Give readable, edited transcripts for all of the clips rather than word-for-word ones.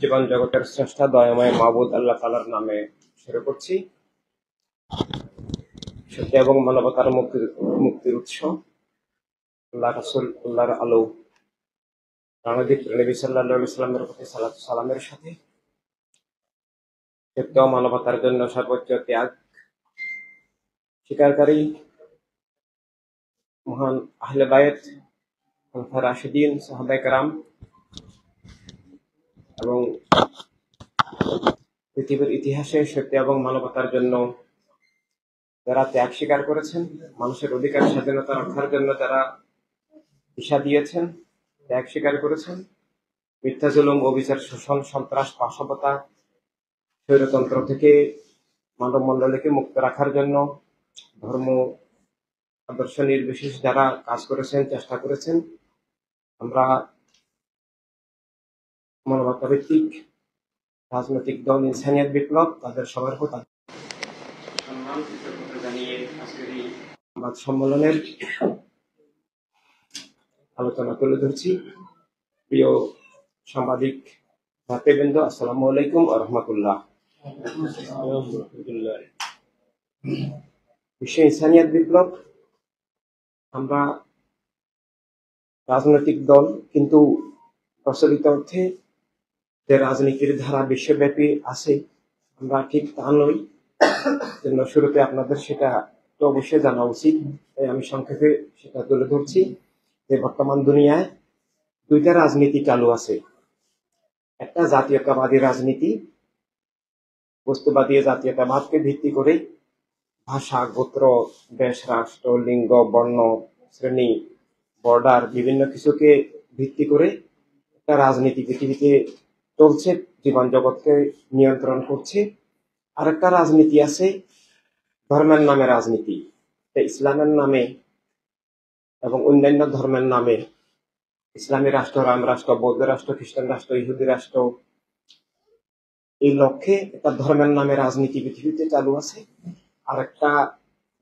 জীবন জগতের স্রষ্টা দয়াময় মাবুদ আল্লাহ তাআলার নামে শুরু করছি। সত্য এবং মানবতার মুক্তির উৎস আল্লাহ রাসূল আল্লাহর আলো প্রাণদিক নবী সাল্লাল্লাহু আলাইহি ওয়াসাল্লামের প্রতি সালাত সালামের সাথে সত্য মানবতার জন্য সর্বোচ্চ ত্যাগ স্বীকারকারী মহান আহলে বায়ত খোলাফা রাশিদিন সাহাবায়ে কেরাম এবং পৃথিবীর ইতিহাসে সত্য এবং মানবতার জন্য যারা ত্যাগ স্বীকার করেছেন, মানুষের অধিকার স্বাধীনতা রক্ষার জন্য যারা দিশা দিয়েছেন, ত্যাগ স্বীকার করেছেন, মিথ্যা জুলুম অবিচার শোষণ সন্ত্রাস পাশবতা স্বৈরতন্ত্র থেকে মানব মণ্ডলীকে মুক্ত রাখার জন্য ধর্ম আদর্শ নির্বিশেষ যারা কাজ করেছেন, চেষ্টা করেছেন, আমরা মানবতা ভিত্তিক রাজনৈতিক দল ইনসানিয়াত বিপ্লব তাদের সবার প্রতি সম্মান কৃতজ্ঞতা জানিয়ে আজকের এই সংবাদ সম্মেলনের আলোচনা তুলে ধরছি। প্রিয় সাংবাদিক ভাতৃবৃন্দ, আসসালামু আলাইকুম ওয়া রাহমাতুল্লাহ। বিশ্ব ইনসানিয়াত বিপ্লব আমরা রাজনৈতিক দল, কিন্তু প্রচলিত অর্থে যে রাজনীতির ধারা বিশ্বব্যাপী আছে আমরা ঠিক তা নই। জন্য শুরুতে আপনাদের সেটা তো অবশ্যই জানা উচিত, তাই আমি সংক্ষেপে সেটা তুলে ধরছি যে বর্তমান দুনিয়ায় দুইটা রাজনীতি চালু আছে। একটা জাতীয়তাবাদী রাজনীতি, বস্তুবাদী জাতীয়তাবাদকে ভিত্তি করে ভাষা, গোত্র, দেশ, রাষ্ট্র, লিঙ্গ, বর্ণ, শ্রেণী, বর্ডার বিভিন্ন কিছুকে ভিত্তি করে একটা রাজনীতি পৃথিবীতে চলছে, জীবন জগৎকে নিয়ন্ত্রণ করছে। আরেকটা রাজনীতি আছে ধর্মের নামে রাজনীতি, ইসলামের নামে এবং অন্যান্য ধর্মের নামে, ইসলামী রাষ্ট্র, রাম রাষ্ট্র, বৌদ্ধ রাষ্ট্র, খ্রিস্টান রাষ্ট্র, ইহুদি রাষ্ট্র, এই লক্ষ্যে একটা ধর্মের নামে রাজনীতি পৃথিবীতে চালু আছে। আর একটা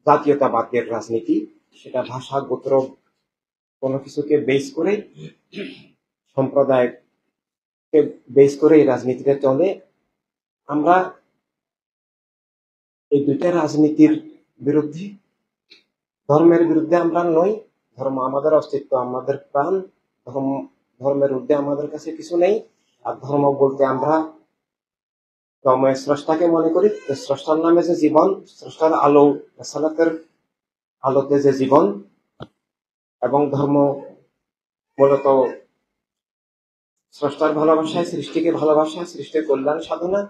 জাতীয়তাবাদের রাজনীতি, সেটা ভাষা, গোত্র কোনো কিছুকে বেস করে, সম্প্রদায়কে বেস করে এই রাজনীতিটা চলে। আমরা এই দুইটা রাজনীতির বিরুদ্ধে, ধর্মের বিরুদ্ধে আমরা নই। ধর্ম আমাদের অস্তিত্ব, আমাদের প্রাণ। ধর্মের ঊর্ধ্বে আমাদের কাছে কিছু নেই। আর ধর্ম বলতে আমরা ধর্মের স্রষ্টাকে মনে করি, স্রষ্টার নামে যে জীবন, স্রষ্টার আলো সালাতের আলোতে যে জীবন, এবং ধর্ম মূলত স্রষ্টার ভালোবাসায়, সৃষ্টিকে ভালোবাসা, সৃষ্টির কল্যাণ সাধনা,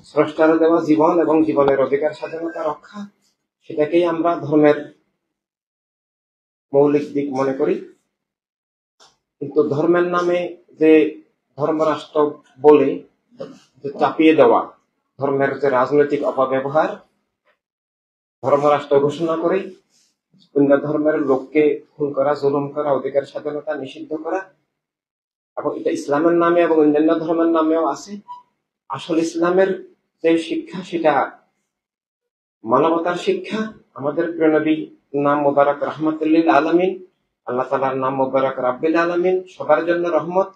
স্রষ্টার দেওয়া জীবন এবং জীবনের অধিকার স্বাধীনতা রক্ষা, সেটাকেই আমরা ধর্মের মৌলিক দিক মনে করি। কিন্তু ধর্মের নামে যে ধর্মরাষ্ট্র বলে যে চাপিয়ে দেওয়া, ধর্মের যে রাজনৈতিক অপব্যবহার, ধর্মরাষ্ট্র ঘোষণা করে অন্য ধর্মের লোককে খুন করা, জুলুম করা, অধিকার স্বাধীনতা নিষিদ্ধ করা, এবং এটা ইসলামের নামে এবং অন্যান্য ধর্মের নামেও আছে। আসল ইসলামের যে শিক্ষা, সেটা মানবতার শিক্ষা। আমাদের প্রিয় নবী নাম মুবারক রাহমাতুল লিল আলামিন, আল্লাহ তাআলার নাম মুবারক রাব্বিল আলামিন, সবার জন্য রহমত।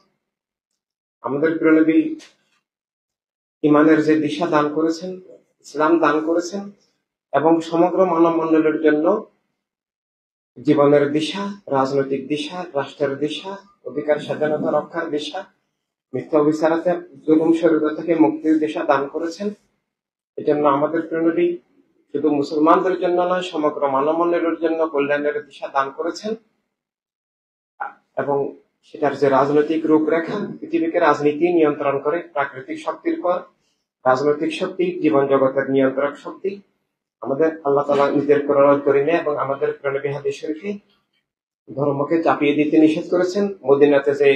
আমাদের প্রিয় নবী ইমানের যে দিশা দান করেছেন, ইসলাম দান করেছেন, এবং সমগ্র মানব মণ্ডলের জন্য জীবনের দিশা, রাজনৈতিক দিশা, রাষ্ট্রের দিশা, অধিকার স্বাধীনতা রক্ষার দিশা, মিথ্যা অবিচারতে জুলুম শরীয়ত থেকে মুক্তির দিশা দান করেছেন। এজন্য আমাদের প্রিয় নবী শুধু মুসলমানদের জন্য নয়, সমগ্র মানব মণ্ডলের জন্য কল্যাণের দিশা দান করেছেন। এবং সেটার যে রাজনৈতিক রূপরেখা, পৃথিবীকে রাজনীতি নিয়ন্ত্রণ করে, প্রাকৃতিক শক্তির পর রাজনৈতিক শক্তি, জীবন জগতের নিয়ন্ত্রক শক্তি আমাদের আল্লাহ তাআলা নিজের কোরআন কারীমে এবং আমাদের প্রিয় নবী হাদিস শরীফে ধর্মকে চাপিয়ে দিতে নিষেধ করেছেন। মদিনাতে যে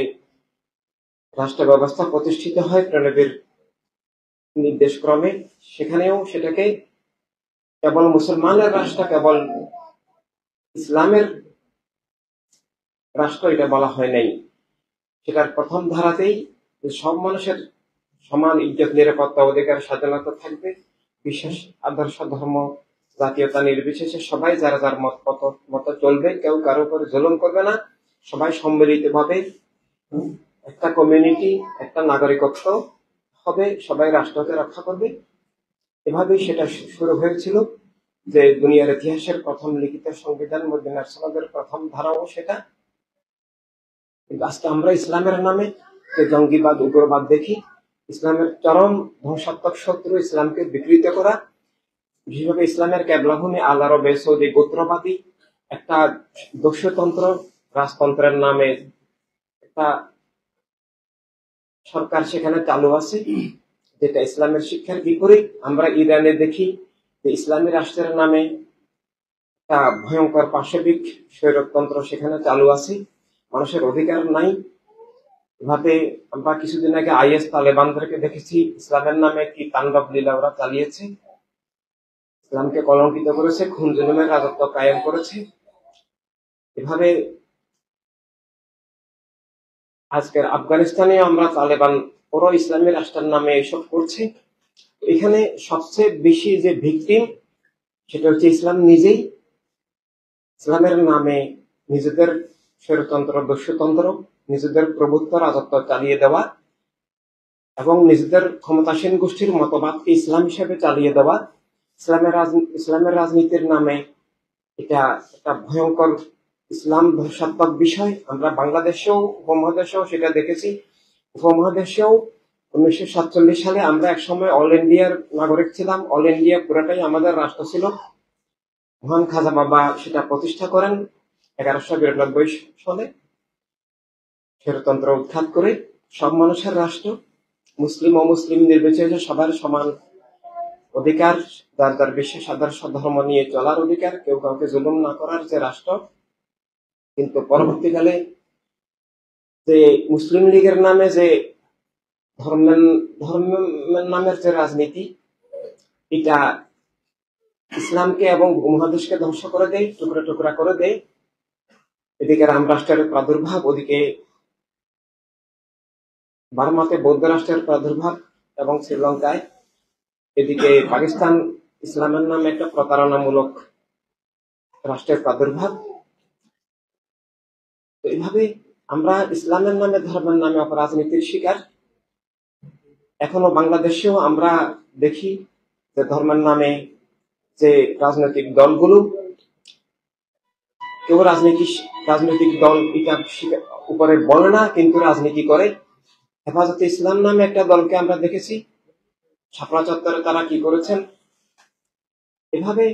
রাষ্ট্র ব্যবস্থা প্রতিষ্ঠিত হয় প্রিয় নবীর নির্দেশ ক্রমে, সেখানেও সেটাকে কেবল মুসলমানের রাষ্ট্র, কেবল ইসলামের রাষ্ট্র এটা বলা হয় নাই। সেটার প্রথম ধারাতেই সব মানুষের সমান ইজ্জত, নিরাপত্তা, অধিকার, স্বাধীনতা থাকবে। বিশ্বাস, আদর্শ, ধর্ম, জাতীয়তা নির্বিশেষে সবাই যারা যার মত চলবে, কেউ কারো উপরে জুলুম করবে না, সবাই সম্মিলিত ভাবে একটা কমিউনিটি, একটা নাগরিকত্ব হবে, সবাই রাষ্ট্রকে রক্ষা করবে। এভাবেই সেটা শুরু হয়েছিল, যে দুনিয়ার ইতিহাসের প্রথম লিখিত সংবিধান মদিনার সনদের প্রথম ধারাও সেটা। কিন্তু আজকে আমরা ইসলামের নামে যে জঙ্গিবাদ, উগ্রবাদ দেখি, ইসলামের চরম ধ্বংসাত্মক শত্রু ইসলামকে বিকৃত করা, বিশেষভাবে ইসলামের কেবলাভূমি আল আরবে সৌদি গোত্রবাদী একটা দস্যুতন্ত্র, রাজতন্ত্রের নামে একটা সরকার সেখানে চালু আছে, যেটা ইসলামের শিক্ষার বিপরীত। আমরা ইরানে দেখি যে ইসলামী রাষ্ট্রের নামে একটা ভয়ঙ্কর পাশবিক স্বৈরতন্ত্র সেখানে চালু আছে, মানুষের অধিকার নাই। এভাবে আমরা কিছুদিন আগে আইএস তালেবানদেরকে দেখেছি, ইসলামের নামে কি তাণ্ডব লীলা ওরা চালিয়েছে, ইসলামকে কলঙ্কিত করেছে, খুন জুলুমের রাজত্ব কায়েম করেছে। এভাবে আজকের আফগানিস্তানে আমরা তালেবান পুরো ইসলামী রাষ্ট্রের নামে এসব করছে। এখানে সবচেয়ে বেশি যে ভিকটিম, সেটা হচ্ছে ইসলাম নিজেই। ইসলামের নামে নিজেদের স্বৈরতন্ত্র, দস্যুতন্ত্র, নিজেদের প্রভুত্ব রাজত্ব চালিয়ে দেওয়া এবং নিজেদের ক্ষমতাসীন গোষ্ঠীর মতবাদকে ইসলাম হিসেবে চালিয়ে দেওয়া, ইসলামের রাজনীতির নামে এটা একটা ভয়ঙ্কর ইসলাম ধ্বংসাত্মক বিষয়। আমরা বাংলাদেশেও, উপমহাদেশেও সেটা দেখেছি। উপমহাদেশেও 1947 সালে আমরা একসময় অল ইন্ডিয়ার নাগরিক ছিলাম, অল ইন্ডিয়া পুরাটাই আমাদের রাষ্ট্র ছিল। মহান খাজা বাবা সেটা প্রতিষ্ঠা করেন 1192 সালে, স্বৈরতন্ত্র উৎখাত করে সব মানুষের রাষ্ট্র, মুসলিম অমুসলিম নির্বিচারে সবার সমান অধিকার, যার যার বিশ্বাস আদর্শ ধর্ম নিয়ে চলার অধিকার, কেউ কাউকে জুলুম না করার যে রাষ্ট্র। কিন্তু পরবর্তীকালে যে মুসলিম লীগের নামে যে ধর্মের নামের যে রাজনীতি, এটা ইসলামকে এবং উপমহাদেশকে ধ্বংস করে দেয়, টুকরা টুকরা করে দেয়। এদিকে রাম রাষ্ট্রের প্রাদুর্ভাব, ওদিকে বার্মাতে বৌদ্ধ রাষ্ট্রের প্রাদুর্ভাব এবং শ্রীলঙ্কায়, এদিকে পাকিস্তান ইসলামের নামে একটা প্রতারণামূলক রাষ্ট্রের প্রাদুর্ভাব। তো এইভাবে আমরা ইসলামের নামে, ধর্মের নামে অপরাজনীতির শিকার। এখনো বাংলাদেশেও আমরা দেখি যে ধর্মের নামে যে রাজনৈতিক দলগুলো, কেউ রাজনৈতিক দল এটা উপরে বলে না, কিন্তু রাজনীতি করে। হেফাজতে ইসলাম নামে একটা দলকে আমরা দেখেছি শাপলা চত্বরে, তারা কি করেছেন। এভাবে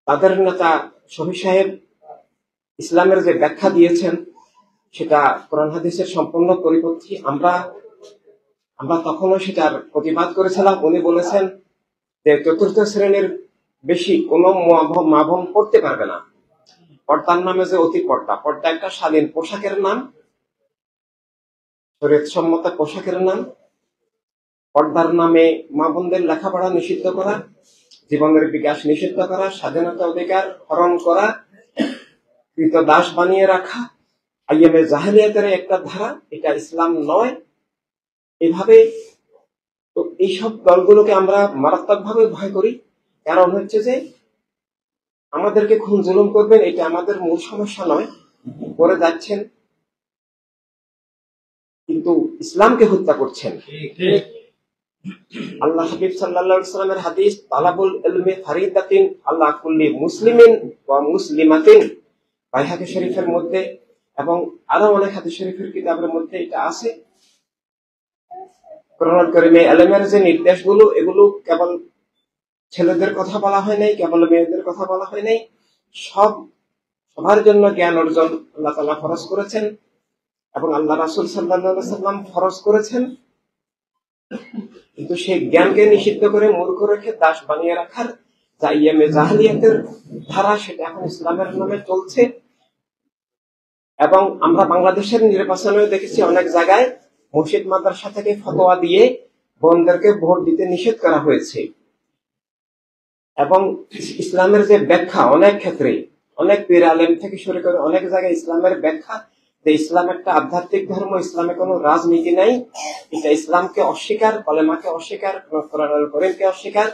তাদের নেতা শফি সাহেব ইসলামের যে ব্যাখ্যা দিয়েছেন, সেটা কোরআন হাদিসের সম্পূর্ণ পরিপন্থী। আমরা তখনও সেটার প্রতিবাদ করেছিলাম। উনি বলেছেন যে চতুর্থ শ্রেণীর বেশি কোনো মা বোন পড়তে পারবে না। পর্দার নামে যে অতি পর্দা, পর্দা একটা স্বাধীন পোশাকের নাম, শরীয়তসম্মত পোশাকের নাম। পর্দার নামে মা বোনদের লেখাপড়া নিষিদ্ধ করা, জীবনের বিকাশ নিষিদ্ধ করা, স্বাধীনতা অধিকার হরণ করা, কৃতদাস বানিয়ে রাখা, আইয়ামে জাহেলিয়াতের একটা ধারা, এটা ইসলাম নয়। এভাবে তো এইসব দলগুলোকে আমরা মারাত্মকভাবে ভয় করি। কারণ হচ্ছে যে আমাদেরকে খুন জুলুম করবেন, এটা আমাদের মূল সমস্যা নয়, করে যাচ্ছেন, কিন্তু ইসলামকে হত্যা করছেন। আল্লাহ হাবিব সাল্লাল্লাহু আলাইহি ওয়াসাল্লামের হাদিস, তালাবুল ইলমি ফারিদাতিন আলা কুল্লি মুসলিমিন ওয়া মুসলিমাতিন, বাইহাকি শরীফের মধ্যে এবং আরো অনেক হাদিস শরীফের কিতাবের মধ্যে এটা আছে। কোরআনুল কারীমে ইলমের যে নির্দেশগুলো, এগুলো কেবল ছেলেদের কথা বলা হয় নাই, কেবল মেয়েদের কথা বলা হয় নাই, সবার জন্য জ্ঞান অর্জন আল্লাহ তাআলা ফরজ করেছেন এবং আল্লাহ রাসূল সাল্লাল্লাহু আলাইহি ওয়াসাল্লাম ফরজ করেছেন। কিন্তু সেই জ্ঞানকে নিষিদ্ধ করে মূর্খ রেখে দাস বানিয়ে রাখার যা আইয়ামে জাহেলিয়াতের ধারা, সেটা এখন ইসলামের নামে চলছে। এবং আমরা বাংলাদেশের নির্বাচনেও দেখেছি অনেক জায়গায় মসজিদ মাদ্রাসা থেকে ফতোয়া দিয়ে বোনদেরকে ভোট দিতে নিষেধ করা হয়েছে। এবং ইসলামের যে ব্যাখ্যা, অনেক ক্ষেত্রে অনেক পীর আলেম থেকে শুরু করে অনেক জায়গায় ইসলামের ব্যাখ্যা যে ইসলাম একটা আধ্যাত্মিক ধর্ম, ইসলামে কোনো রাজনীতি নাই, এটা ইসলামকে অস্বীকার, কলেমাকে অস্বীকার, কোরআনুল কারীমকে অস্বীকার,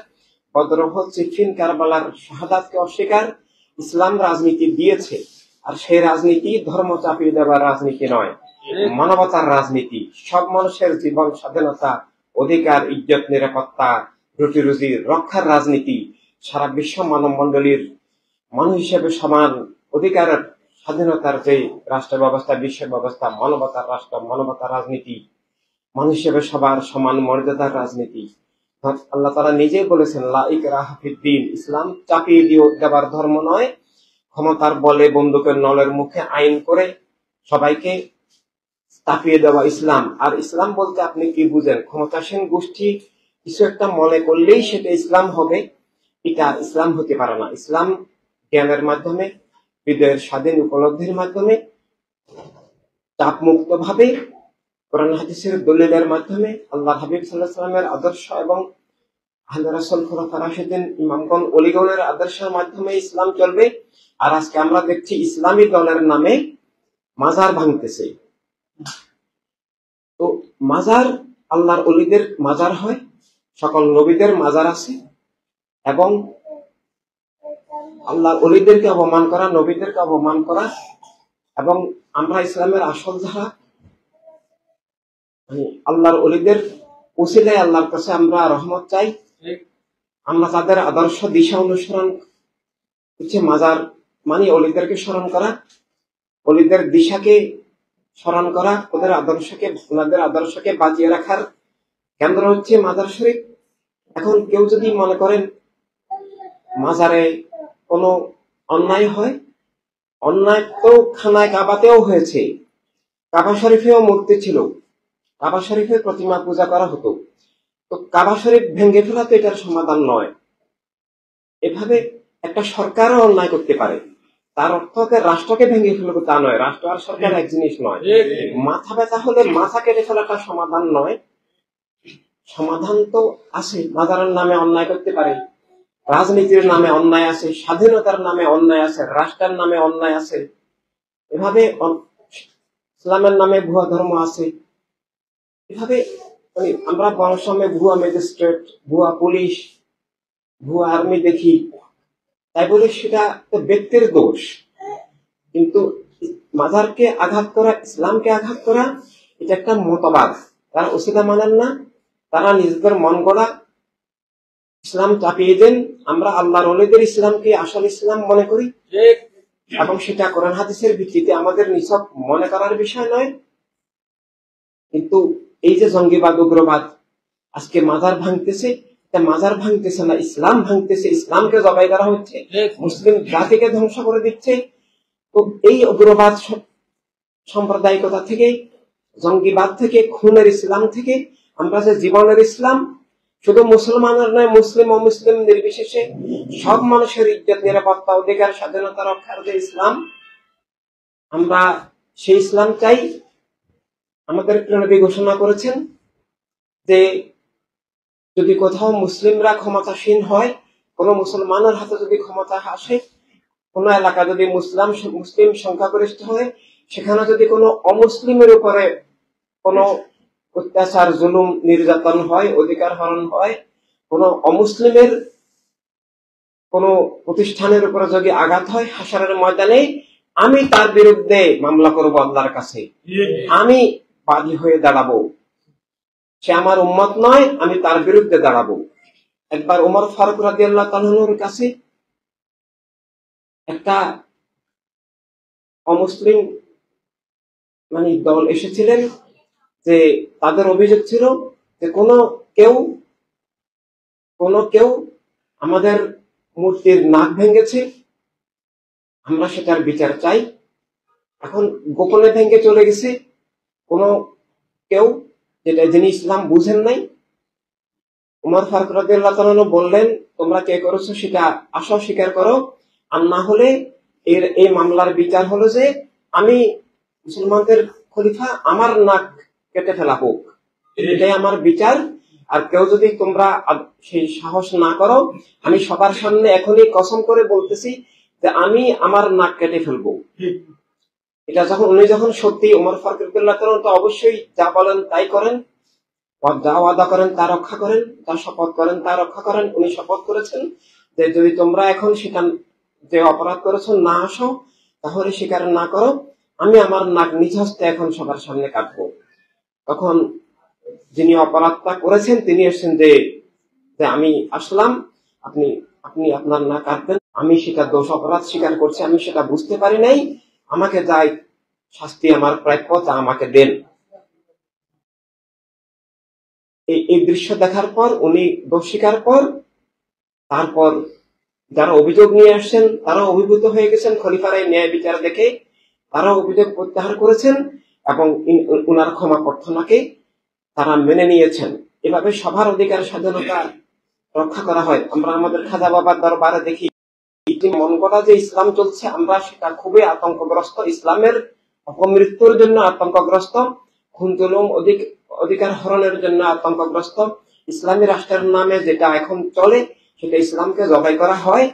বদর, উহুদ, সিফফিন, কারবালার শাহাদাতকে অস্বীকার। ইসলাম রাজনীতি দিয়েছে, আর সেই রাজনীতি ধর্ম চাপিয়ে দেওয়ার রাজনীতি নয়। মানবতার রাজনীতি, সব মানুষের জীবন স্বাধীনতা, অধিকার, ইজ্জত, নিরাপত্তা, রুটি রুজি রক্ষার রাজনীতি, সারা বিশ্ব মানব মন্ডলীর মানুষ হিসেবে সমান অধিকার, স্বাধীনতার যে রাষ্ট্র ব্যবস্থা, বিশ্ব ব্যবস্থা, মানবতার রাষ্ট্র, মানবতার রাজনীতি, মানুষ হিসেবে সবার সমান মর্যাদার রাজনীতি। আল্লাহ তাআলা নিজেই বলেছেন, লা ইকরাহা ফিদ্দীন, ইসলাম চাপিয়ে দেওয়ার ধর্ম নয়, ক্ষমতার বলে বন্দুকের নলের মুখে আইন করে সবাইকে চাপিয়ে দেওয়া ইসলাম। আর ইসলাম বলতে আপনি কি বুঝেন? ক্ষমতাসীন গোষ্ঠী কিছু একটা মনে করলেই সেটা ইসলাম হবে, এটা ইসলাম হতে পারে না। ইসলাম জ্ঞানের মাধ্যমে, হৃদয়ের স্বাধীন উপলব্ধির মাধ্যমে, চাপ মুক্ত ভাবে, কোরআন হাদিসের দলিলের মাধ্যমে, আল্লাহ হাবিব সাল্লাল্লাহু আলাইহি ওয়াসাল্লামের আদর্শ এবং আহলে রাসূল খুলাফা রাশিদিন ইমামগণ ওলিগণের আদর্শের মাধ্যমে ইসলাম চলবে। আর আজকে আমরা দেখছি ইসলামী দলের নামে মাজার ভাঙতেছে। তো মাজার, আল্লাহর ওলিদের মাজার হয়, সকল নবীদের মাজার আছে, এবং আল্লাহর ওলিদেরকে অপমান করা, নবীদেরকে অপমান করা, এবং আমরা ইসলামের আসল ধারা আল্লাহর ওলিদের উসিলায় আল্লাহর কাছে আমরা রহমত চাই। আমরা তাদের আদর্শ দিশা অনুসরণ হচ্ছে মাজার মানে ওলিদেরকে স্মরণ করা, ওলিদের দিশাকে স্মরণ করা, ওদের আদর্শকে বাঁচিয়ে রাখার কেন্দ্র হচ্ছে মাজার শরীফ। এখন কেউ যদি মনে করেন মাজারে কোনো অন্যায় হয়, অন্যায় তো খানায় কাবাতেও হয়েছে, কাবা শরীফেও মূর্তি ছিল, কাবা শরীফে প্রতিমা পূজা করা হতো, তো কাবা শরীফ ভেঙে ফেলা তো এটার সমাধান নয়। এভাবে একটা সরকারও অন্যায় করতে পারে, তার অর্থ রাষ্ট্রকে ভেঙে ফেলবো তা নয়, রাষ্ট্র আর সরকার এক জিনিস নয়। মাথা ব্যথা হলে মাথা কেটে ফেলাটা সমাধান নয়, সমাধান তো আছে। মাজারের নামে অন্যায় করতে পারে, রাজনীতির নামে অন্যায় আছে, স্বাধীনতার নামে অন্যায় আছে, রাষ্ট্রের নামে অন্যায় আছে, এভাবে ইসলামের নামে ভুয়া ধর্ম আছে। এভাবে আমরা মানুষের সামনে ভুয়া ম্যাজিস্ট্রেট, ভুয়া পুলিশ, ভুয়া আর্মি দেখি, তাই বলে সেটা তো ব্যক্তির দোষ। কিন্তু মাজারকে আঘাত করা, ইসলামকে আঘাত করা, এটা একটা মতবাদ। তারা ওসিলা মানেন না, তারা নিজেদের মন গড়া ইসলাম চাপিয়ে দেন। আমরা আল্লাহর ওলিদের ইসলামকে আসল ইসলাম মনে করি, এবং সেটা কোরআন হাদিসের ভিত্তিতে আমাদের নিছক মনে করার বিষয় নয়। কিন্তু এই যে জঙ্গিবাদ, উগ্রবাদ আজকে মাজার ভাঙতেছে, মাজার ভাঙতেছে না, ইসলাম ভাঙতেছে, ইসলামকে জবাই করা হচ্ছে, মুসলিম জাতিকে ধ্বংস করে দিচ্ছে। তো এই উগ্রবাদ, সাম্প্রদায়িকতা থেকে, জঙ্গিবাদ থেকে, খুনের ইসলাম থেকে আমরা যে জীবনের ইসলাম, শুধু মুসলমানের নয়, মুসলিম অমুসলিম নির্বিশেষে সব মানুষের ইজ্জত, নিরাপত্তা, অধিকার, স্বাধীনতা রক্ষার যে ইসলাম, আমরা সেই ইসলাম চাই। আমাদের নবী ঘোষণা করেছেন যে যদি কোথাও মুসলিমরা ক্ষমতাসীন হয়, কোন মুসলমানের হাতে যদি ক্ষমতা আসে, কোন এলাকা যদি মুসলিম সংখ্যাগরিষ্ঠ হয়, সেখানে যদি কোনো অমুসলিমের উপরে কোনো অত্যাচার, জুলুম, নির্যাতন হয়, অধিকার হরণ হয়, কোন অমুসলিমের কোন প্রতিষ্ঠানের উপরে যদি আঘাত হয়, হাসরের ময়দানে আমি তার বিরুদ্ধে মামলা করব আল্লাহর কাছে, আমি বাদী হয়ে দাঁড়াবো। সে আমার উম্মত নয়, আমি তার বিরুদ্ধে দাঁড়াবো। একবার ওমর ফারুক রাদিয়াল্লাহু তাআলা আনহুর কাছে একটা অমুসলিম দল এসেছিলেন, যে তাদের অভিযোগ ছিল যে কোনো কেউ আমাদের মূর্তির নাক ভেঙেছে, আমরা সেটার বিচার চাই। এখন গোপনে ভেঙে চলে গেছে কেউ, যিনি ইসলাম বুঝেন নাই। উমর ফারুক রাদিয়াল্লাহু তাআলা আনহু বললেন, তোমরা কে করেছো সেটা আসো, স্বীকার করো, আর না হলে এই মামলার বিচার হলো যে আমি মুসলমানদের খলিফা, আমার নাক কেটে ফেলা হোক, এটাই আমার বিচার। আর কেউ যদি তোমরা সেই সাহস না করো, আমি সবার সামনে এখনই কসম করে বলতেছি যে আমি আমার নাক কেটে ফেলবো। এটা উনি যখন সত্যি, ওমর ফারুক রাদিয়াল্লাহু তাআলা তো অবশ্যই যা বলেন তাই করেন, যা ওয়াদা করেন তা রক্ষা করেন, যা শপথ করেন তা রক্ষা করেন। উনি শপথ করেছেন যে যদি তোমরা এখন সেটা যে অপরাধ করেছো না আসো, তাহলে স্বীকার না করো, আমি আমার নাক নিজ হস্তে এখন সবার সামনে কাটবো। তখন যিনি অপরাধটা করেছেন তিনি এসেছেন যে আমি আসলাম, আপনি আপনি আপনার নাক কাটবেন, আমি সেটা দোষ অপরাধ স্বীকার করছি, আমি সেটা বুঝতে পারি নাই, আমাকে যাই শাস্তি আমার প্রাপ্য তা আমাকে দেন। এই দৃশ্য দেখার পর উনি দোষ স্বীকার পর তারপর যারা অভিযোগ নিয়ে আসছেন তারা অভিভূত হয়ে গেছেন খলিফার এই ন্যায় বিচার দেখে, তারা অভিযোগ প্রত্যাহার করেছেন এবং উনার ক্ষমা প্রার্থনাকে তারা মেনে নিয়েছেন। এভাবে সবার অধিকার স্বাধীনতা রক্ষা করা হয়। আমরা আমাদের খাজা বাবার দরবারে দেখি মন করা যে ইসলাম চলছে, আমরা সেটা খুবই আতঙ্কগ্রস্ত, ইসলামের অপমৃত্যুর জন্য আতঙ্কগ্রস্ত, খুন জুলুম অধিকার হরণের জন্য আতঙ্কগ্রস্ত। ইসলামী রাষ্ট্রের নামে যেটা এখন চলে সেটা ইসলামকে জবাই করা হয়,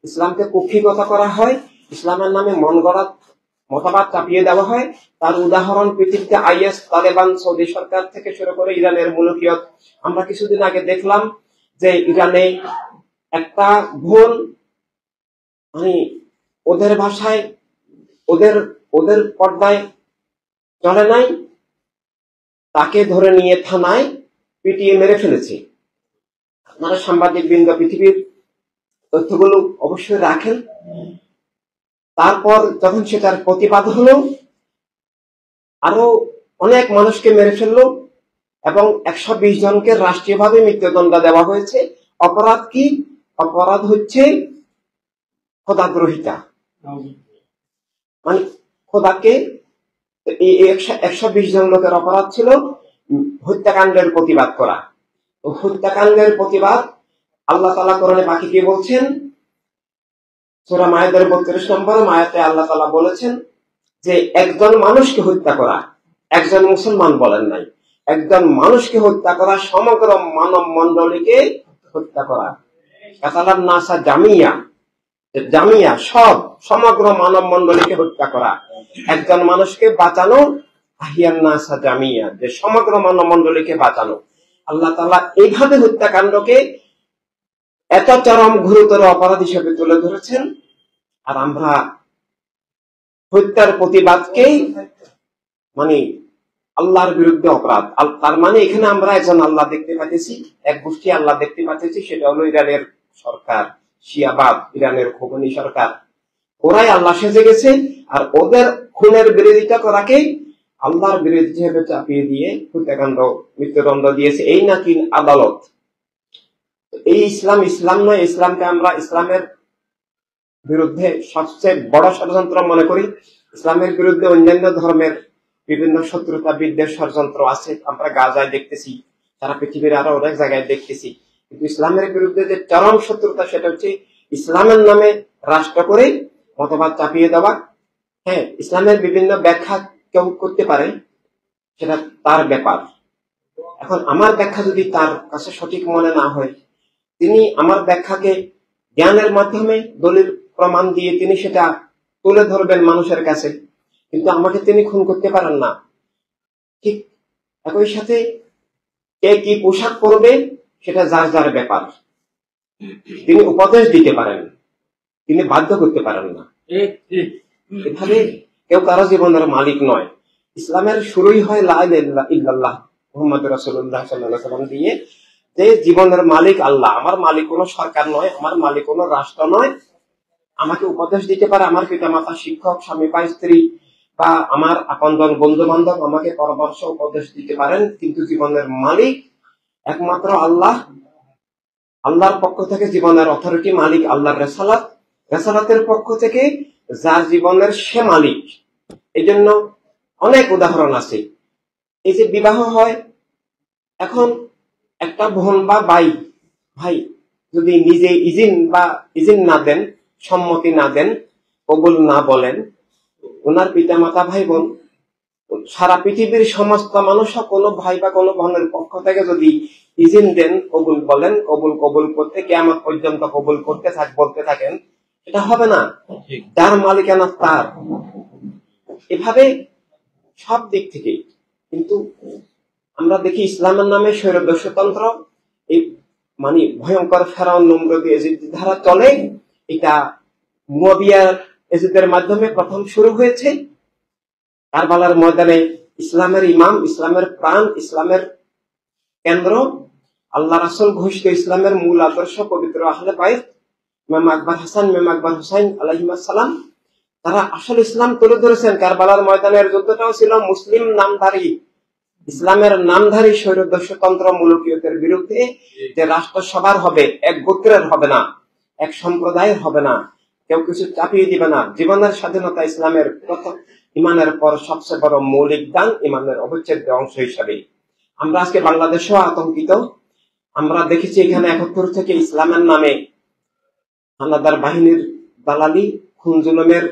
ইসলামকে কুক্ষিগত করা হয়, ইসলামের নামে মন গড়া মতবাদ চাপিয়ে দেওয়া হয়। তার উদাহরণ পৃথিবীতে আইএস, তালেবান, সৌদি সরকার থেকে শুরু করে ইরানের মুলুকিয়ত। আমরা কিছুদিন আগে দেখলাম যে ইরানে একটা বোন, মানে ওদের ভাষায় ওদের পর্দায় চলে নাই, তাকে ধরে নিয়ে থানায় পিটিয়ে মেরে ফেলেছে। আপনারা সাংবাদিক বৃন্দ পৃথিবীর তথ্যগুলো অবশ্যই রাখেন। তারপর যখন সেটার প্রতিবাদ হলো, আরো অনেক মানুষকে মেরে ফেললো এবং 120 জনকে রাষ্ট্রীয়ভাবে মৃত্যুদণ্ড দেওয়া হয়েছে। অপরাধ কি? অপরাধ হচ্ছে খোদাদ্রোহিতা, মানে খোদাকে 120 জন লোকের অপরাধ ছিল হত্যাকাণ্ডের প্রতিবাদ করা। হত্যাকাণ্ডের প্রতিবাদ আল্লাহ তাআলা কোরআনে বাকি কি বলছেন? সূরা মায়েদার 32 নম্বর আয়াতে আল্লাহ তাআলা বলেছেন যে একজন মানুষকে হত্যা করা, একজন মুসলমান বলেন নাই, একজন মানুষকে হত্যা করা সমগ্র মানব মণ্ডলীকে হত্যা করা। কাতালান নাসা জামিয়া, জামিয়া সব সমগ্র মানব মণ্ডলীকে হত্যা করা। একজন মানুষকে বাঁচানো, আহিয়ান নাসা জামিয়া, যে সমগ্র মানব মণ্ডলীকে বাঁচানো। আল্লাহ তাআলা এইভাবে হত্যাকাণ্ডকে এত চরম গুরুতর অপরাধ হিসেবে তুলে ধরেছেন। আর আমরা হত্যার প্রতিবাদকেই মানে আল্লাহর বিরুদ্ধে অপরাধ। তার মানে এখানে আমরা একজন আল্লাহ দেখতে পাচ্ছি, এক গোষ্ঠী আল্লাহ দেখতে পাচ্ছি, সেটা হলো ইরানের সরকার, শিয়াবাদ, ইরানের খোমেনি সরকার। ওরাই আল্লাহ সেজে গেছে, আর ওদের খুনের বিরোধিতা করাকেই আল্লাহর বিরোধী হিসেবে চাপিয়ে দিয়ে হত্যাকাণ্ড, মৃত্যুদণ্ড দিয়েছে। এই নাকি আদালত? এই ইসলাম নয়। ইসলামকে আমরা ইসলামের বিরুদ্ধে সবচেয়ে বড় ষড়যন্ত্র মনে করি। ইসলামের বিরুদ্ধে অন্যান্য ধর্মের বিভিন্ন শত্রুতা বিদ্বেষ ষড়যন্ত্র আছে, আমরা গাজায় দেখতেছি, সারা পৃথিবীর আরো অনেক জায়গায় দেখতেছি। কিন্তু ইসলামের বিরুদ্ধে যে চরম শত্রুতা সেটা হচ্ছে ইসলামের নামে রাষ্ট্র করে মতবাদ চাপিয়ে দেওয়া। হ্যাঁ, ইসলামের বিভিন্ন ব্যাখ্যা কেউ করতে পারে, সেটা তার ব্যাপার। এখন আমার ব্যাখ্যা যদি তার কাছে সঠিক মনে না হয়, তিনি আমার ব্যাখ্যাকে জ্ঞানের মাধ্যমে দলিল প্রমাণ দিয়ে তিনি সেটা তুলে ধরবেন মানুষের কাছে, কিন্তু আমাকে তিনি খুন করতে পারেন না। ঠিক একই সাথে কে কি পোশাক পরবে সেটা যার যার ব্যাপার। তিনি উপদেশ দিতে পারেন, তিনি বাধ্য করতে পারেন না। এভাবে কেউ কারো জীবনের মালিক নয়। ইসলামের শুরুই হয় লা ইলাহা ইল্লাল্লাহ মুহাম্মদুর রাসূলুল্লাহ সাল্লাল্লাহু আলাইহি ওয়াসাল্লাম দিয়ে, যে জীবনের মালিক আল্লাহ। আমার মালিক কোনো সরকার নয়, আমার মালিক কোনো রাষ্ট্র নয়। আমাকে উপদেশ দিতে পারে আমার পিতা মাতা, শিক্ষক, স্বামী বা স্ত্রী, বা আমার আপনজন, বন্ধু বান্ধব আমাকে পরামর্শ উপদেশ দিতে পারেন, কিন্তু জীবনের মালিক একমাত্র আল্লাহ। আল্লাহর পক্ষ থেকে জীবনের অথরিটি মালিক আল্লাহর রেসালাত, রেসালাতের পক্ষ থেকে যার জীবনের সে মালিক। এই জন্য অনেক উদাহরণ আছে। এই যে বিবাহ হয়, এখন একটা বোন বা ভাই যদি নিজে ইজিন না দেন, সম্মতি না দেন, কবুল না বলেন, ওনার পিতা মাতা, ভাই বোন, সারা পৃথিবীর সমস্ত মানুষ কোনো ভাই বা কোনো বোনের পক্ষ থেকে যদি ইজিন দেন, কবুল বলেন, কবুল করতে কিয়ামত পর্যন্ত কবুল বলতে থাকেন, এটা হবে না। যার মালিকানা তার। এভাবে সব দিক থেকে। কিন্তু আমরা দেখি ইসলামের নামে স্বৈরদস্যুতন্ত্র, এই মানে ভয়ঙ্কর ফেরাউন, নমরুদ, এজিদ ধারা চলে। এটা মুয়াবিয়া এজিদের মাধ্যমে প্রথম শুরু হয়েছে। কারবালার ময়দানে ইসলামের ইমাম, ইসলামের প্রাণ, ইসলামের কেন্দ্র, আল্লাহ রাসূল ঘোষিত ইসলামের মূল আদর্শ পবিত্র আহলে বাইত ইমাম আকবর হাসান, ইমাম আকবর হুসাইন আলাইহিস সালাম, তারা আসল ইসলাম তুলে ধরেছেন। কারবালার ময়দানের যুদ্ধটাও ছিল মুসলিম নামধারী, ইসলামের নামধারী স্বৈরদস্যতন্ত্র মুলুকিয়তের বিরুদ্ধে, যে রাষ্ট্র সবার হবে, এক গোত্রের হবে না, এক সম্প্রদায়ের হবে না, কেউ কিছু চাপিয়ে দিবে না। জীবনের স্বাধীনতা ইসলামের প্রথম, ইমানের পর সবচেয়ে বড় মৌলিক দান, ইমানের অবিচ্ছেদ্য অংশ হিসাবে। আমরা আজকে বাংলাদেশেও আতঙ্কিত। আমরা দেখেছি এখানে ৭১ থেকে ইসলামের নামে হানাদার বাহিনীর দালালি, খুন জুলুমের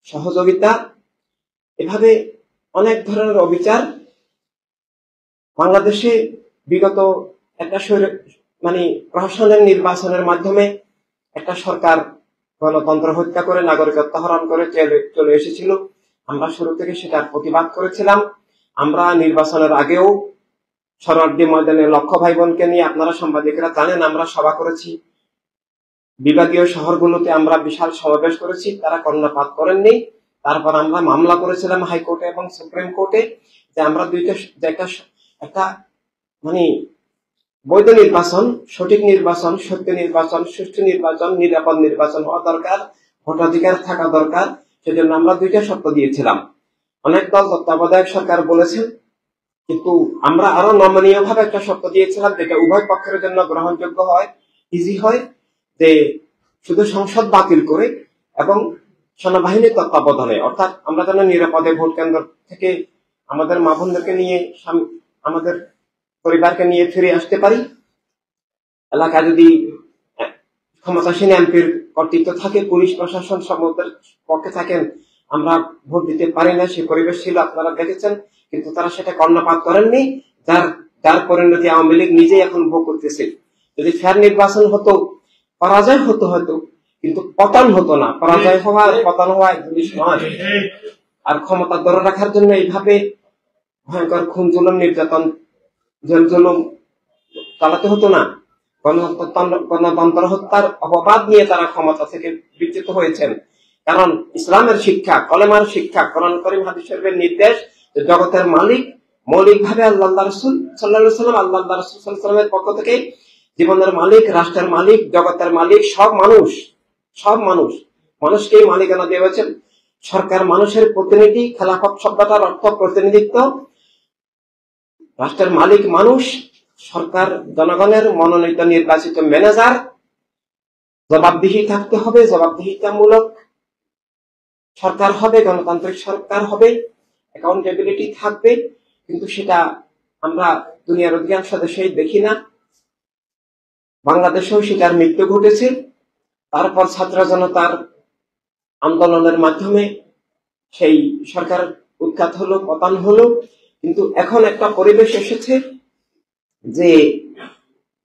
সহযোগিতা, এভাবে অনেক ধরনের অবিচার বাংলাদেশে বিগত একটা প্রশাসনের নির্বাচনের মাধ্যমে একটা সরকার গণতন্ত্র হত্যা করে, নাগরিকত্ব হরণ করে চলে এসেছিল। আমরা শুরু থেকে সেটার প্রতিবাদ করেছিলাম। আমরা নির্বাচনের আগেও সরোয়ার্দী ময়দানে লক্ষ ভাই বোনকে নিয়ে, আপনারা সাংবাদিকরা জানেন, আমরা সভা করেছি। বিভাগীয় শহরগুলোতে আমরা বিশাল সমাবেশ করেছি, তারা কর্ণপাত করেননি। তারপর আমরা মামলা করেছিলাম হাইকোর্টে এবং সুপ্রিম কোর্টে, যে আমরা একটা বৈধ নির্বাচন, সঠিক নির্বাচন, সত্য নির্বাচন, সুষ্ঠু নির্বাচন, নিরাপদ নির্বাচন হওয়া দরকার, ভোটাধিকার থাকা দরকার। সেজন্য আমরা 2টা শর্ত দিয়েছিলাম। অনেক দল তত্ত্বাবধায়ক সরকার বলেছেন, কিন্তু আমরা আরো নমনীয় ভাবে একটা শর্ত দিয়েছিলাম, যেটা উভয় পক্ষের জন্য গ্রহণযোগ্য হয়, ইজি হয়, যে শুধু সংসদ বাতিল করে এবং সেনাবাহিনীর তত্ত্বাবধানে, অর্থাৎ আমরা যেন নিরাপদে ভোট কেন্দ্র থেকে আমাদের মা বোনদেরকে নিয়ে, আমাদের পরিবারকে নিয়ে ফিরে আসতে পারি। এলাকায় যদি ক্ষমতাসীন এমপির কর্তৃত্ব থাকে, পুলিশ প্রশাসন সমুদ্রের পক্ষে থাকেন, আমরা ভোট দিতে পারি না, সে পরিবেশ ছিল, আপনারা দেখেছেন। কিন্তু তারা সেটা কর্ণপাত করেননি, যার পরিণতি আওয়ামী লীগ নিজেই এখন ভোগ করতেছে। যদি ফেয়ার নির্বাচন হতো, পরাজয় হতো হয়তো, কিন্তু পতন হতো না। পরাজয় হওয়া, পতন হওয়া এক জিনিস নয়। আর ক্ষমতা ধরে রাখার জন্য এইভাবে ভয়ঙ্কর খুন জুলুম, নির্যাতন, জেল জুলুম চালাতে হতো না। গণতন্ত্র হত্যার অপবাদ নিয়ে তারা ক্ষমতা থেকে বিচ্যুত হয়েছেন। কারণ ইসলামের শিক্ষা, কলেমার শিক্ষা, কোরআন কারীম হাদিস শরীফের নির্দেশ, যে জগতের মালিক মৌলিকভাবে আল্লাহ রাসূল সাল্লাল্লাহু আলাইহি ওয়াসাল্লাম, আল্লাহ রাসূল সাল্লাল্লাহু আলাইহি ওয়াসাল্লামের পক্ষ থেকে জীবনের মালিক, রাষ্ট্রের মালিক, জগতের মালিক, সব মানুষ, মানুষকেই মালিকানা দেওয়া হয়েছে। সরকার মানুষের প্রতিনিধি, খেলাফত শব্দটার অর্থ প্রতিনিধিত্ব। রাষ্ট্রের মালিক মানুষ, সরকার জনগণের মনোনীত নির্বাচিত ম্যানেজার। জবাবদিহি থাকতে হবে, জবাবদিহিতামূলক সরকার হবে, গণতান্ত্রিক সরকার হবে, অ্যাকাউন্টেবিলিটি থাকবে। কিন্তু সেটা আমরা দুনিয়ার অধিকাংশ দেশেই দেখি না। বাংলাদেশেও সেটার মৃত্যু ঘটেছে। তারপর ছাত্র জনতার আন্দোলনের মাধ্যমে সেই সরকার উৎখাত হলো, পতন হলো। কিন্তু এখন একটা পরিবেশ এসেছে যে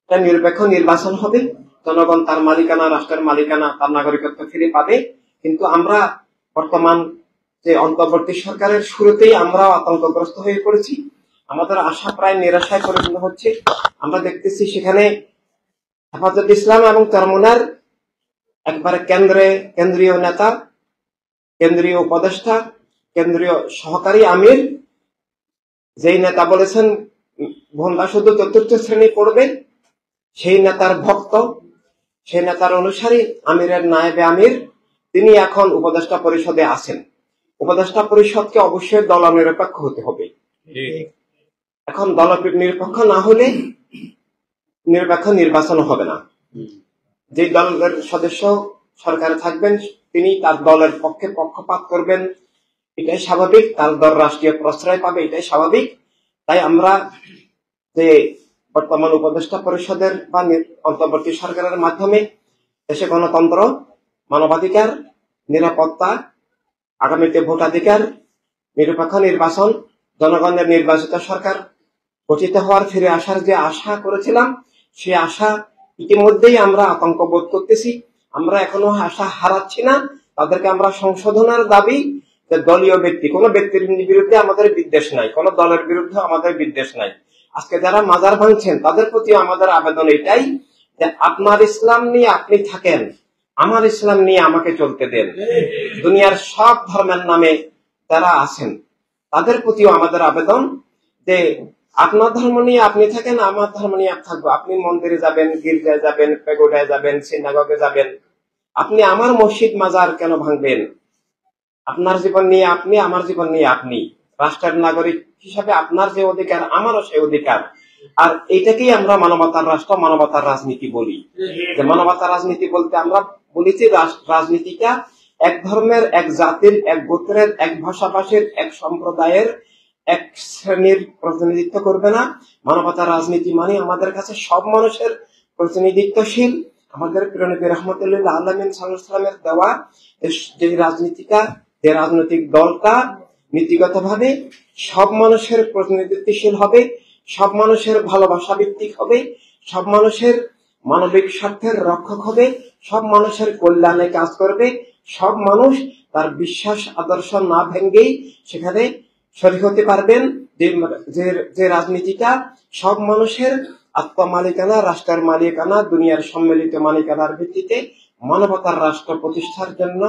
একটা নিরপেক্ষ নির্বাচন হবে, জনগণ তার মালিকানা, রাষ্ট্রের মালিকানা, তার নাগরিকত্ব ফিরে পাবে। কিন্তু আমরা বর্তমান যে অন্তর্বর্তী সরকারের শুরুতেই আমরা আতঙ্কগ্রস্ত হয়ে পড়েছি। আমাদের আশা প্রায় নিরাশায় পরিণত হচ্ছে। আমরা দেখতেছি সেখানে হেফাজত ইসলাম এবং চরমোনার একবারে কেন্দ্রীয় নেতা, কেন্দ্রীয় উপদেষ্টা, কেন্দ্রীয় সহকারী আমির, যেই নেতা বলেছেন ভোন্দা শুধু ৪র্থ শ্রেণী পড়বে, সেই নেতার ভক্ত, সেই নেতার অনুসারী, আমিরের নায়েবে আমির, তিনি এখন উপদেষ্টা পরিষদে আছেন। উপদেষ্টা পরিষদকে অবশ্যই দল নিরপেক্ষ হতে হবে। এখন দল নিরপেক্ষ না হলে নিরপেক্ষ নির্বাচন হবে না। যে দলের সদস্য সরকারে থাকবেন তিনি তার দলের পক্ষে পক্ষপাত করবেন, এটাই স্বাভাবিক। তার দল রাষ্ট্রীয় প্রশ্রয় পাবে, এটাই স্বাভাবিক। তাই আমরা যে বর্তমান উপদেষ্টা পরিষদের বা অন্তর্বর্তী সরকারের মাধ্যমে দেশে গণতন্ত্র, মানবাধিকার, নিরাপত্তা, আগামীতে ভোটাধিকার, নিরপেক্ষ নির্বাচন, জনগণের নির্বাচিত সরকার গঠিত হওয়ার, ফিরে আসার যে আশা করেছিলাম, সে আশা ইতিমধ্যেই আমরা আতঙ্ক বোধ করতেছি। আমরা এখনো আশা হারাচ্ছি না। তাদেরকে আমরা সংশোধনের দাবি, যে দলীয় ব্যক্তি, কোন ব্যক্তির বিরুদ্ধে আমাদের বিদ্বেষ নাই, কোন দলের বিরুদ্ধে আমাদের বিদ্বেষ নাই। আজকে যারা মাজার ভাঙছেন তাদের প্রতি আমাদের আবেদন এটাই, যে আপনার ইসলাম নিয়ে আপনি থাকেন, আমার ইসলাম নিয়ে আমাকে চলতে দেন। দুনিয়ার সব ধর্মের নামে যারা আছেন তাদের প্রতিও আমাদের আবেদন যে আপনার ধর্ম নিয়ে আপনি থাকেন, আমার ধর্ম নিয়ে আমি থাকবো। আপনি মন্দিরে যাবেন, গির্জায় যাবেন, পেগোডায় যাবেন, সিনাগগে যাবেন, আপনি আমার মসজিদ মাজার কেন ভাঙবেন? আপনার জীবন নিয়ে আপনি, আমার জীবন নিয়ে আপনি। রাষ্ট্রের নাগরিক হিসাবে আপনার যে অধিকার, আমারও সেই অধিকার। আর এইটাকেই আমরা মানবতার রাষ্ট্র, মানবতার রাজনীতি বলি। যে মানবতার রাজনীতি বলতে আমরা বলি যে রাজনীতিটা এক ধর্মের, এক জাতির, এক গোত্রের, এক ভাষাভাষীর, এক সম্প্রদায়ের, এক শ্রেণীর প্রতিনিধিত্ব করবে না। মানবতার রাজনীতি মানে আমাদের কাছে সব মানুষের প্রতিনিধিত্বশীল। আমাদের প্রিয় নবী রাহমাতুল্লিল আলামিন সাল্লাল্লাহু আলাইহি ওয়াসাল্লামের দেওয়া যে রাজনীতিটা, যে রাজনৈতিক দলটা নীতিগতভাবে সব মানুষের প্রতিনিধিত্বশীল হবে, সব মানুষের ভালোবাসা ভিত্তিক হবে, সব মানুষের মানবিক স্বার্থের রক্ষক হবে, সব মানুষের কল্যাণে কাজ করবে, সব মানুষ তার বিশ্বাস আদর্শ না ভেঙ্গেই সেখানে শরীক হতে পারবেন। যে রাজনীতিটা সব মানুষের আত্মমালিকানা, রাষ্ট্রের মালিকানা, দুনিয়ার সম্মিলিত মালিকানার ভিত্তিতে মানবতার রাষ্ট্র প্রতিষ্ঠার জন্য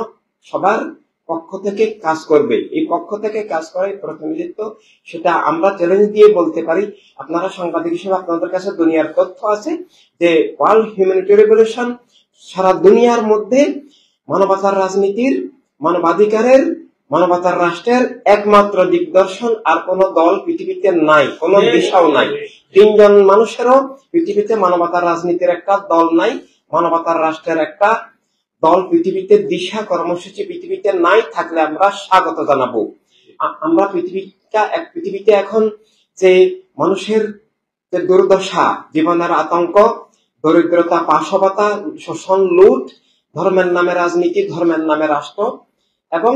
সবার পক্ষ থেকে কাজ করবে। এই পক্ষ থেকে কাজ করার প্রতিনিধিত্ব, সেটা আমরা চ্যালেঞ্জ দিয়ে বলতে পারি। আপনারা সাংবাদিক হিসেবে আপনাদের কাছে দুনিয়ার তথ্য আছে যে ওয়ার্ল্ড হিউম্যানিটি রেভলিউশন সারা দুনিয়ার মধ্যে মানবতার রাজনীতির, মানবাধিকারের, মানবতার রাষ্ট্রের একমাত্র দিগদর্শন আর কোন দল পৃথিবীতে নাই, কোন দিশাও নাই। 3 জন মানুষেরও পৃথিবীতে মানবতার রাজনীতির একটা দল নাই, মানবতার রাষ্ট্রের একটা দল পৃথিবীতে, দিশা কর্মসূচি পৃথিবীতে নাই। থাকলে আমরা স্বাগত জানাবো। আমরা পৃথিবীতে এখন যে মানুষের যে দুর্দশা, জীবনের আতঙ্ক, দরিদ্রতা, পাশবতা, শোষণ, লুট, ধর্মের নামে রাজনীতি, ধর্মের নামে রাষ্ট্র এবং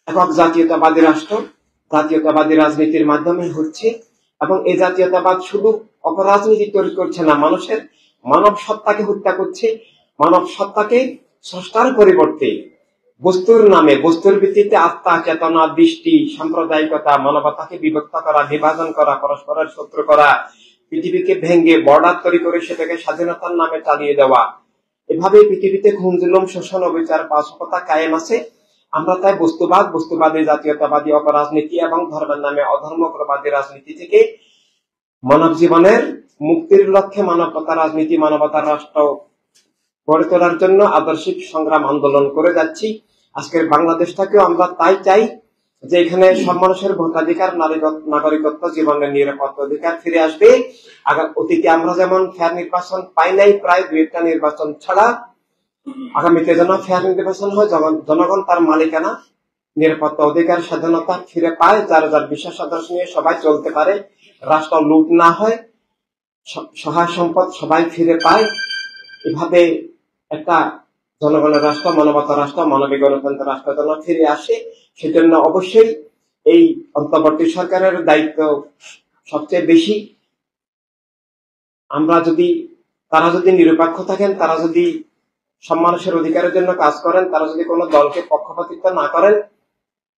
একক জাতীয়তাবাদী রাষ্ট্র, জাতীয়তাবাদী রাজনীতির মাধ্যমে হচ্ছে। এবং এই জাতীয়তাবাদ শুধু অপরাজনীতি তৈরি করছে না, মানুষের মানব সত্তাকে হত্যা করছে। মানব সত্তাকে স্রষ্টার পরিবর্তে বস্তুর নামে, বস্তুর ভিত্তিতে আত্মা, চেতনা, দৃষ্টি, সাম্প্রদায়িকতা, মানবতাকে বিভক্ত করা, বিভাজন করা, পরস্পরের শত্রু করা, পৃথিবীকে ভেঙে বর্ডার তৈরি করে সেটাকে স্বাধীনতার নামে চালিয়ে দেওয়া, এভাবে পৃথিবীতে খুন, জুলুম, শোষণ, অবিচার, পাশবতা কায়েম আছে। আমরা তাই বস্তুবাদী, জাতীয়তাবাদী, অপরাজনীতি এবং ধর্মের নামে অধর্মপ্রবাদী রাজনীতি থেকে মানব জীবনের মুক্তির লক্ষ্যে মানবতার রাজনীতি, মানবতার রাষ্ট্র গড়ে তোলার জন্য আদর্শিক সংগ্রাম আন্দোলন করে যাচ্ছি। আজকের বাংলাদেশটাকেও আমরা তাই চাই যে এখানে সব মানুষের ভোটাধিকার, নাগরিকত্ব, জীবনের নিরাপত্তা অধিকার ফিরে আসবে। অতীতে আমরা যেমন ফেয়ার নির্বাচন পাই নাই, প্রায় 2টা নির্বাচন ছাড়া, আগামীতে যেন ফেয়ার নির্বাচন হয়, জনগণ তার মালিকানা, নিরাপত্তা অধিকার, স্বাধীনতা ফিরে পায়, যার যার বিশ্বাস আদর্শ নিয়ে সবাই চলতে পারে, রাষ্ট্র লুট না হয়, সহায় সম্পদ সবাই ফিরে পায়। এভাবে একটা জনগণের রাষ্ট্র, মানবতার রাষ্ট্র, মানবিক গণতন্ত্র রাষ্ট্র যেন ফিরে আসে, সেজন্য অবশ্যই এই অন্তর্বর্তী সরকারের দায়িত্ব সবচেয়ে বেশি। তারা যদি নিরপেক্ষ থাকেন, তারা যদি সব মানুষের অধিকারের জন্য কাজ করেন, তারা যদি কোনো দলকে পক্ষপাতিত্ব না করেন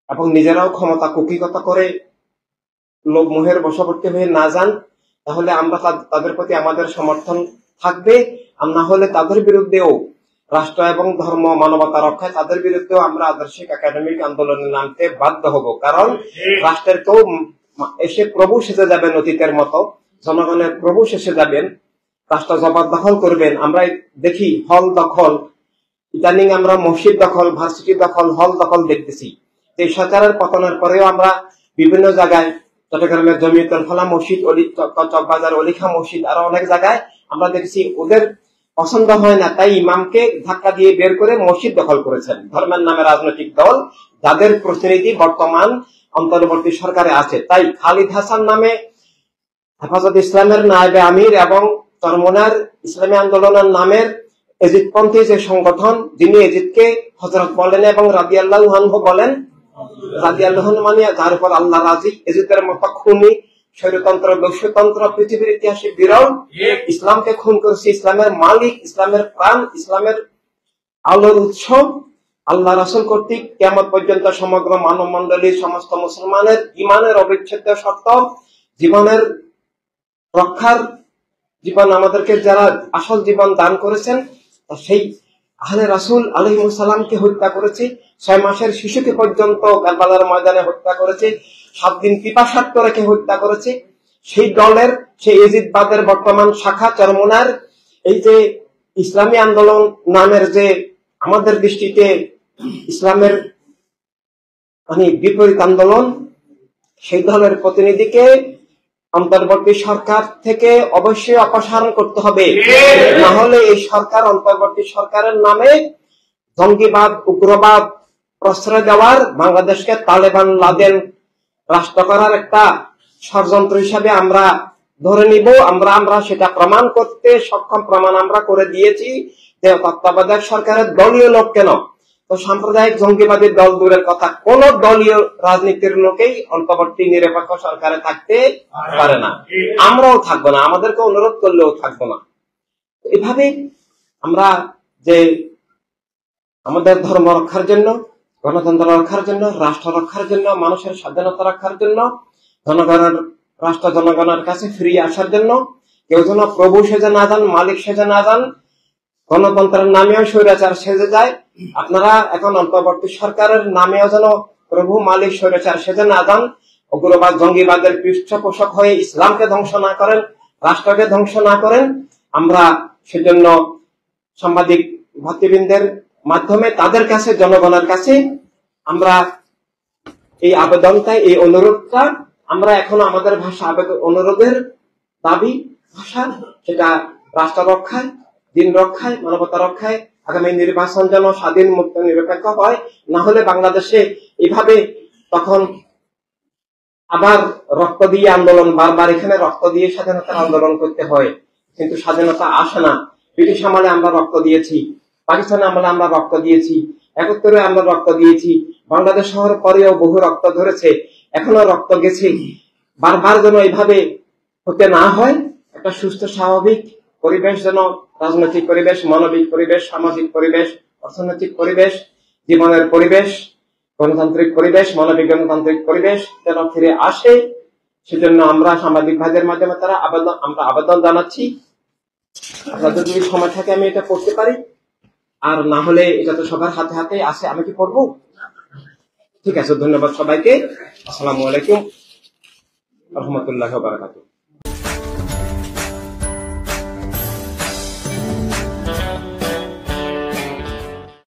এবং নিজেরাও ক্ষমতা কুক্ষিগত করে লোভ মোহের বশবর্তী হয়ে না যান, তাহলে আমরা তাদের প্রতি আমাদের সমর্থন থাকবে। আর না হলে তাদের বিরুদ্ধেও, রাষ্ট্র এবং ধর্ম, মানবতা রক্ষায় তাদের বিরুদ্ধেও আমরা আদর্শিক একাডেমিক আন্দোলনে নামতে বাধ্য হব। কারণ রাষ্ট্রের কেউ এসে প্রভু সেজে যাবেন, অতীতের মতো জনগণের প্রভু শেষে যাবেন, রাষ্ট্র জবরদখল করবেন। আমরা দেখি হল দখল, ইদানিং আমরা মসজিদ দখল, ভার্সিটি দখল, হল দখল দেখতেছি। এই সরকারের পতনের পরেও আমরা বিভিন্ন জায়গায়, চট্টগ্রামের জমিয়তুল ফালাহ মসজিদ, চকবাজার অলিখা মসজিদ, আরো অনেক জায়গায় আমরা দেখছি ওদের পছন্দ হয় না, তাই ইমামকে ধাক্কা দিয়ে বের করে মসজিদ দখল করেছেন ধর্মের নামে রাজনৈতিক দল, যাদের প্রতিনিধি বর্তমান অন্তর্বর্তী সরকারে আছে। তাই খালিদ হাসান নামে হেফাজত ইসলামের নায়েবে আমির এবং চরমনার ইসলামী আন্দোলনের নামের এজিদপন্থী যে সংগঠন, যিনি এজিদকে হযরত বলেন এবং রাদিয়াল্লাহু আনহু বলেন, রাদিয়াল্লাহু মানে যার উপর আল্লাহ রাজি, এজিদের মতো খুনি, স্বৈরতন্ত্র, দস্যুতন্ত্র পৃথিবীর ইতিহাসে বিরল। ইসলামকে খুন করেছে ইসলামের মালিক, ইসলামের প্রাণ, ইসলামের আলোর উৎস আল্লাহ রাসূল কর্তৃক কিয়ামত পর্যন্ত সমগ্র মানব মণ্ডলীর সমস্ত মুসলমানের ঈমানের অবিচ্ছেদ্য শর্ত, জীবনের রক্ষার, জীবন আমাদেরকে যারা আসল জীবন দান করেছেন, সেই আহলে রাসূল আলাইহিস সালামকে হত্যা করেছে, 6 মাসের শিশুকে পর্যন্ত কারবালার ময়দানে হত্যা করেছে, 7 দিন পিপাসার্ত রেখে হত্যা করেছে। সেই দলের, সেই ইজিদবাদের বর্তমান শাখা চরমোনার এই যে ইসলামী আন্দোলন নামের যে আমাদের দৃষ্টিতে ইসলামের বিপরীত আন্দোলন, সেই দলের প্রতিনিধিকে অন্তর্বর্তী সরকার থেকে অবশ্যই অপসারণ করতে হবে। না হলে এই সরকার অন্তর্বর্তী সরকারের নামে জঙ্গিবাদ, উগ্রবাদ প্রশ্রয় দেওয়ার, বাংলাদেশকে তালেবান লাদেন রাষ্ট্র করার একটা ষড়যন্ত্র হিসাবে আমরা ধরে নিব। আমরা সেটা প্রমাণ করতে সক্ষম, প্রমাণ আমরা করে দিয়েছি যে তত্ত্বাবধায়ক সরকারের দলীয় লোক কেন, তো সাম্প্রদায়িক জঙ্গিবাদী দল দূরের কথা, কোন দলীয় রাজনীতির লোকেই অন্তর্বর্তী নিরপেক্ষ সরকারে থাকতে পারে না। আমরাও থাকবো না, আমাদেরকে অনুরোধ করলেও থাকবো না। এভাবে আমরা যে আমাদের ধর্ম রক্ষার জন্য, গণতন্ত্র রক্ষার জন্য, রাষ্ট্র রক্ষার জন্য, মানুষের স্বাধীনতা রক্ষার জন্য, জনগণের, রাষ্ট্র জনগণের কাছে ফিরিয়ে আসার জন্য, কেউ যেন প্রভু সেজে না যান, মালিক সেজে না যান, গণতন্ত্রের নামেও স্বৈরাচার সেজে যায়। আপনারা এখন অন্তর্বর্তী সরকারের নামেও যেন প্রভু, মালিক, স্বৈরাচার সেজে না যান, উগ্রবাদ, জঙ্গিবাদের পৃষ্ঠপোষক হয়ে ইসলামকে ধ্বংস না করেন, রাষ্ট্রকে ধ্বংস না করেন। আমরা সেজন্য সাংবাদিক ভাতৃবৃন্দের মাধ্যমে তাদের কাছে, জনগণের কাছে আমরা এই আবেদনটা, এই অনুরোধটা, আমরা এখনো আমাদের ভাষা অনুরোধের দাবি ভাষা, সেটা রাষ্ট্র রক্ষায়, দিন রক্ষায়, মানবতা রক্ষায়, আগামী নির্বাচন যেন স্বাধীন, মুক্ত, নিরপেক্ষ হয়। না হলে বাংলাদেশে এভাবে তখন আবার রক্ত দিয়ে আন্দোলন, বারবার এখানে রক্ত দিয়ে স্বাধীনতার আন্দোলন করতে হয়, কিন্তু স্বাধীনতা আসে না। ব্রিটিশ আমলে আমরা রক্ত দিয়েছি, পাকিস্তান আমলে আমরা রক্ত দিয়েছি, 71-এ আমরা রক্ত দিয়েছি, বাংলাদেশ হওয়ার পরেও বহু রক্ত ধরেছে, এখনো রক্ত গেছে। বারবার যেন এইভাবে হতে না হয়, একটা সুস্থ স্বাভাবিক পরিবেশ যেন, রাজনৈতিক পরিবেশ, মানবিক পরিবেশ, সামাজিক পরিবেশ, অর্থনৈতিক পরিবেশ, জীবনের পরিবেশ, গণতান্ত্রিক পরিবেশ, মানবিক গণতান্ত্রিক পরিবেশ যেন ফিরে আসে, সেজন্য আমরা সাংবাদিক ভাইদের মাধ্যমে আমরা আবেদন জানাচ্ছি। আপনাদের যদি সময় থাকে আমি এটা পড়তে পারি, আর না হলে এটা তো সবার হাতে হাতে আছে, আমি কি পড়বো? ঠিক আছে, ধন্যবাদ সবাইকে। আসসালামু আলাইকুম ওয়া রাহমাতুল্লাহি ওয়া বারাকাতুহু।